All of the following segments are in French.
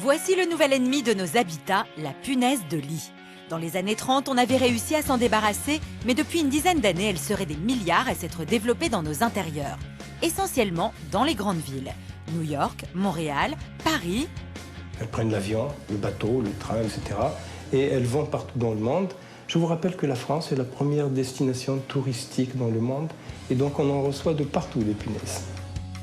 Voici le nouvel ennemi de nos habitats, la punaise de lit. Dans les années 30, on avait réussi à s'en débarrasser, mais depuis une dizaine d'années, elle serait des milliards à s'être développée dans nos intérieurs. Essentiellement dans les grandes villes. New York, Montréal, Paris. Elles prennent l'avion, le bateau, le train, etc. Et elles vont partout dans le monde. Je vous rappelle que la France est la première destination touristique dans le monde. Et donc on en reçoit de partout des punaises.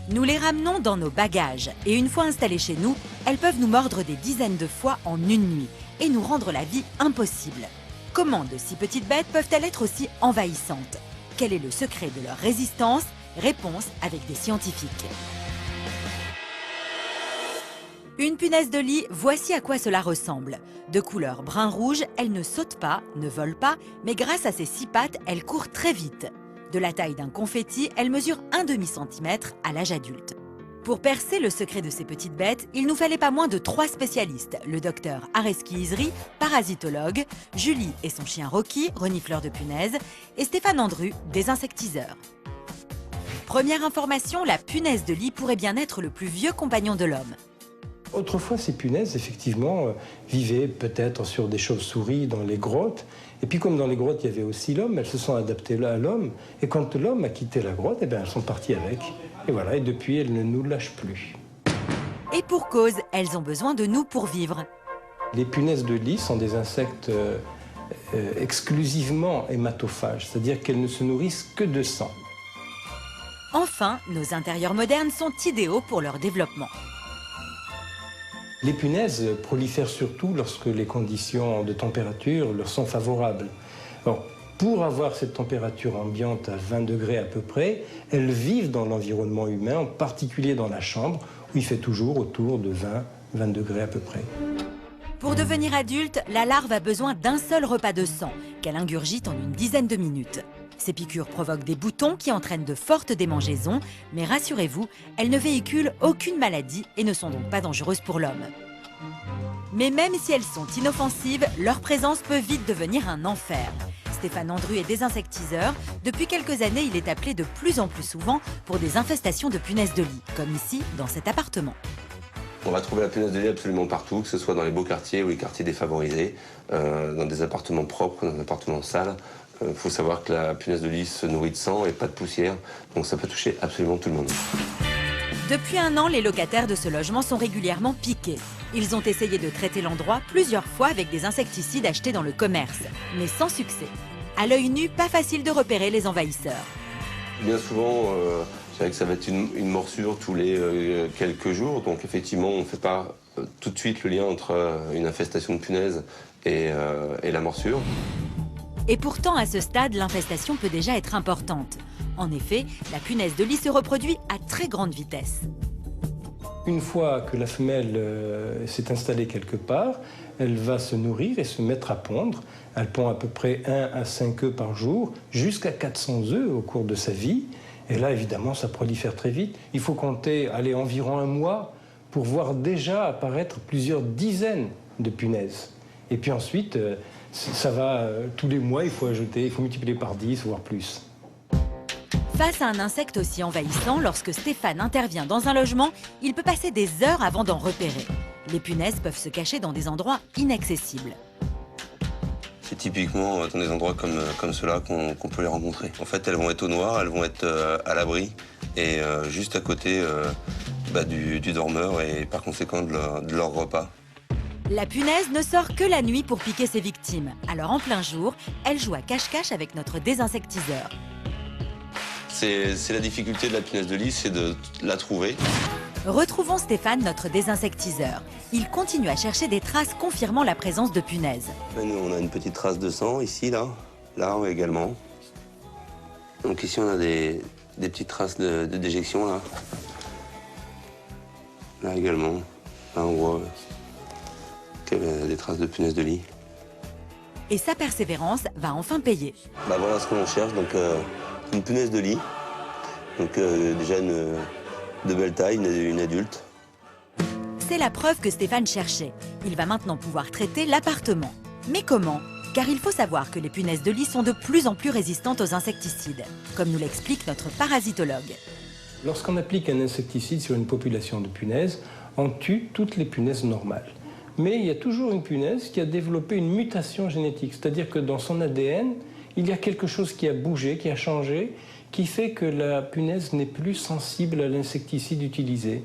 Nous les ramenons dans nos bagages. Et une fois installées chez nous, elles peuvent nous mordre des dizaines de fois en une nuit. Et nous rendre la vie impossible. Comment de si petites bêtes peuvent-elles être aussi envahissantes? Quel est le secret de leur résistance? Réponse avec des scientifiques. Une punaise de lit, voici à quoi cela ressemble. De couleur brun-rouge, elle ne saute pas, ne vole pas, mais grâce à ses 6 pattes, elle court très vite. De la taille d'un confetti, elle mesure 1,5 cm à l'âge adulte. Pour percer le secret de ces petites bêtes, il nous fallait pas moins de 3 spécialistes. Le docteur Areski Izri, parasitologue, Julie et son chien Rocky, renifleur de punaises, et Stéphane Andru, désinsectiseur. Première information, la punaise de lit pourrait bien être le plus vieux compagnon de l'homme. Autrefois, ces punaises, effectivement, vivaient peut-être sur des chauves-souris dans les grottes. Et puis, comme dans les grottes, il y avait aussi l'homme, elles se sont adaptées à l'homme. Et quand l'homme a quitté la grotte, eh bien, elles sont parties avec. Et voilà, et depuis, elles ne nous lâchent plus. Et pour cause, elles ont besoin de nous pour vivre. Les punaises de lit sont des insectes exclusivement hématophages, c'est-à-dire qu'elles ne se nourrissent que de sang. Enfin, nos intérieurs modernes sont idéaux pour leur développement. Les punaises prolifèrent surtout lorsque les conditions de température leur sont favorables. Alors, pour avoir cette température ambiante à 20 degrés à peu près, elles vivent dans l'environnement humain, en particulier dans la chambre, où il fait toujours autour de 20 degrés à peu près. Pour devenir adulte, la larve a besoin d'un seul repas de sang, qu'elle ingurgite en une dizaine de minutes. Ces piqûres provoquent des boutons qui entraînent de fortes démangeaisons, mais rassurez-vous, elles ne véhiculent aucune maladie et ne sont donc pas dangereuses pour l'homme. Mais même si elles sont inoffensives, leur présence peut vite devenir un enfer. Stéphane Andru est désinsectiseur. Depuis quelques années, il est appelé de plus en plus souvent pour des infestations de punaises de lit, comme ici, dans cet appartement. On va trouver la punaise de lit absolument partout, que ce soit dans les beaux quartiers ou les quartiers défavorisés, dans des appartements propres, dans des appartements sales. Il faut savoir que la punaise de lit se nourrit de sang et pas de poussière, donc ça peut toucher absolument tout le monde. Depuis un an, les locataires de ce logement sont régulièrement piqués. Ils ont essayé de traiter l'endroit plusieurs fois avec des insecticides achetés dans le commerce, mais sans succès. À l'œil nu, pas facile de repérer les envahisseurs. Bien souvent, je dirais que ça va être une morsure tous les quelques jours, donc effectivement, on ne fait pas tout de suite le lien entre une infestation de punaises et la morsure. Et pourtant, à ce stade, l'infestation peut déjà être importante. En effet, la punaise de lit se reproduit à très grande vitesse. Une fois que la femelle s'est installée quelque part, elle va se nourrir et se mettre à pondre. Elle pond à peu près 1 à 5 œufs par jour, jusqu'à 400 œufs au cours de sa vie. Et là, évidemment, ça prolifère très vite. Il faut compter environ 1 mois pour voir déjà apparaître plusieurs dizaines de punaises. Et puis ensuite, ça va tous les mois, il faut multiplier par 10, voire plus. Face à un insecte aussi envahissant, lorsque Stéphane intervient dans un logement, il peut passer des heures avant d'en repérer. Les punaises peuvent se cacher dans des endroits inaccessibles. C'est typiquement dans des endroits comme ceux-là qu'on peut les rencontrer. En fait, elles vont être au noir, elles vont être à l'abri et juste à côté du dormeur et par conséquent de leur repas. La punaise ne sort que la nuit pour piquer ses victimes. Alors en plein jour, elle joue à cache-cache avec notre désinsectiseur. C'est la difficulté de la punaise de lit, c'est de la trouver. Retrouvons Stéphane, notre désinsectiseur. Il continue à chercher des traces confirmant la présence de punaises. Nous, on a une petite trace de sang ici, là également. Donc ici, on a des petites traces de déjection, là. Là également. Là, on voit qu'il y a des traces de punaises de lit. Et sa persévérance va enfin payer. Voilà ce qu'on cherche, donc une punaise de lit. Donc déjà de belle taille, une adulte. C'est la preuve que Stéphane cherchait. Il va maintenant pouvoir traiter l'appartement. Mais comment? Car il faut savoir que les punaises de lit sont de plus en plus résistantes aux insecticides, comme nous l'explique notre parasitologue. Lorsqu'on applique un insecticide sur une population de punaises, en tue toutes les punaises normales. Mais il y a toujours une punaise qui a développé une mutation génétique, c'est-à-dire que dans son ADN, il y a quelque chose qui a bougé, qui a changé, qui fait que la punaise n'est plus sensible à l'insecticide utilisé.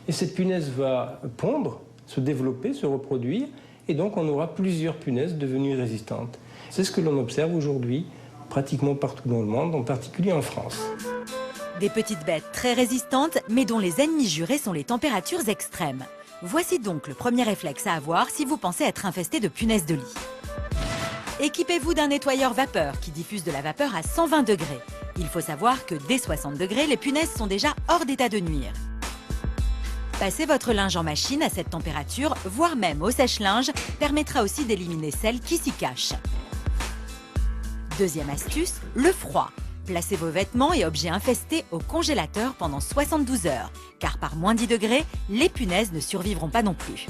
Et cette punaise va pondre, se développer, se reproduire, et donc on aura plusieurs punaises devenues résistantes. C'est ce que l'on observe aujourd'hui pratiquement partout dans le monde, en particulier en France. Des petites bêtes très résistantes, mais dont les ennemis jurés sont les températures extrêmes. Voici donc le premier réflexe à avoir si vous pensez être infesté de punaises de lit. Équipez-vous d'un nettoyeur vapeur qui diffuse de la vapeur à 120 degrés. Il faut savoir que dès 60 degrés, les punaises sont déjà hors d'état de nuire. Passer votre linge en machine à cette température, voire même au sèche-linge, permettra aussi d'éliminer celles qui s'y cachent. Deuxième astuce, le froid. Placez vos vêtements et objets infestés au congélateur pendant 72 heures, car par moins 10 degrés, les punaises ne survivront pas non plus.